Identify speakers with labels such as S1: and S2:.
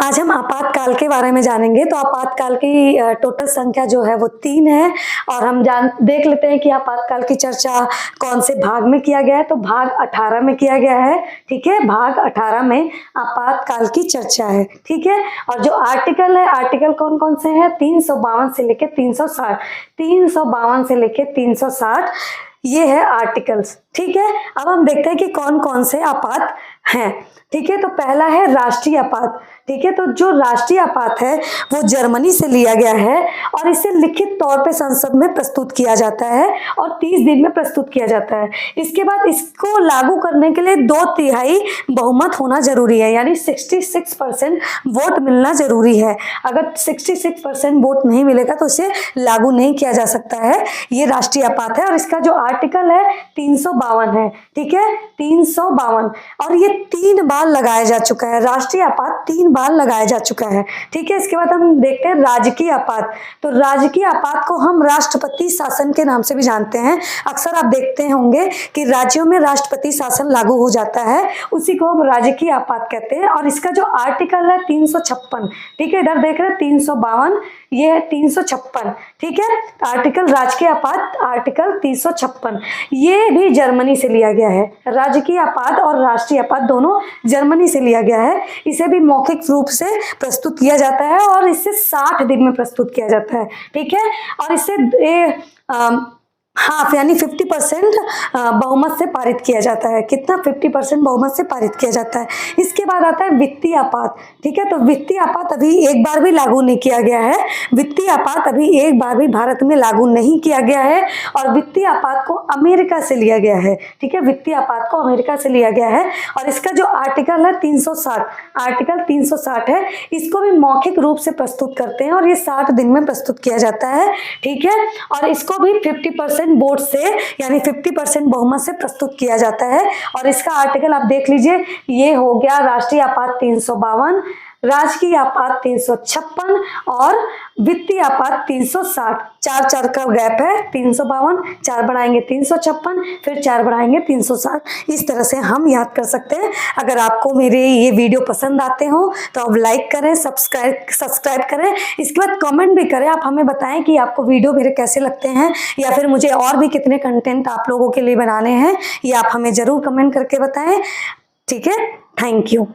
S1: आज हम आपातकाल के बारे में जानेंगे। तो आपातकाल की टोटल संख्या जो है वो 3 है और हम देख लेते हैं कि आपातकाल की चर्चा कौन से भाग में किया गया है। तो भाग 18 में किया गया है। ठीक है, भाग 18 में आपातकाल की चर्चा है। ठीक है, और जो आर्टिकल है, आर्टिकल कौन कौन से हैं? 352 से लेके 360, 352 से लेके 360 ये है आर्टिकल्स। ठीक है, अब हम देखते हैं कि कौन कौन से आपात हैं। ठीक है, तो पहला है राष्ट्रीय आपात। ठीक है, तो जो राष्ट्रीय आपात है वो जर्मनी से लिया गया है और इसे लिखित तौर पे संसद में प्रस्तुत किया जाता है और 30 दिन में प्रस्तुत किया जाता है। इसके बाद इसको लागू करने के लिए 2/3 बहुमत होना जरूरी है, यानी 66% वोट मिलना जरूरी है। अगर 66% वोट नहीं मिलेगा तो इसे लागू नहीं किया जा सकता है। ये राष्ट्रीय आपात है और इसका जो आर्टिकल है 352 है। ठीक है, 352, और ये 3 बार लगाया जा चुका है। राष्ट्रीय आपात 3 बार लगाया जा चुका है। ठीक है, इसके बाद हम देखते हैं राजकीय आपात। तो राजकीय आपात को हम राष्ट्रपति शासन के नाम से भी जानते हैं। अक्सर आप देखते होंगे कि राज्यों में राष्ट्रपति शासन लागू हो जाता है, उसी को हम राजकीय आपात कहते हैं। और इसका जो आर्टिकल है 356। ठीक है, इधर देख रहे हैं 352, ये है 356। ठीक है, आर्टिकल राजकीय आपात आर्टिकल 356 ये भी जर्मनी से लिया गया है। राजकीय आपात और राष्ट्रीय आपात दोनों जर्मनी से लिया गया है। इसे भी मौखिक रूप से प्रस्तुत किया जाता है और इसे 60 दिन में प्रस्तुत किया जाता है। ठीक है, और इसे हाफ यानी 50% बहुमत से पारित किया जाता है। कितना? 50% बहुमत से पारित किया जाता है। इसके बाद आता है वित्तीय आपात। ठीक है, तो वित्तीय आपात अभी एक बार भी लागू नहीं किया गया है। वित्तीय आपात अभी एक बार भी भारत में लागू नहीं किया गया है और वित्तीय आपात को अमेरिका से लिया गया है। ठीक है, वित्तीय आपात को अमेरिका से लिया गया है और इसका जो आर्टिकल है 360, आर्टिकल 360 है। इसको भी मौखिक रूप से प्रस्तुत करते हैं और ये 60 दिन में प्रस्तुत किया जाता है। ठीक है, और इसको भी 50% वोट से यानी 50% बहुमत से प्रस्तुत किया जाता है। और इसका आर्टिकल आप देख लीजिए, ये हो गया राष्ट्रीय आपात 352, राजकीय आपात 356 और वित्तीय आपात 360। 4 का गैप है। 352, 4 बढ़ाएंगे 356, फिर 4 बढ़ाएंगे 360। इस तरह से हम याद कर सकते हैं। अगर आपको मेरे ये वीडियो पसंद आते हो तो आप लाइक करें, सब्सक्राइब करें। इसके बाद कमेंट भी करें, आप हमें बताएं कि आपको वीडियो मेरे कैसे लगते हैं या फिर मुझे और भी कितने कंटेंट आप लोगों के लिए बनाने हैं, ये आप हमें ज़रूर कमेंट करके बताएं। ठीक है, थैंक यू।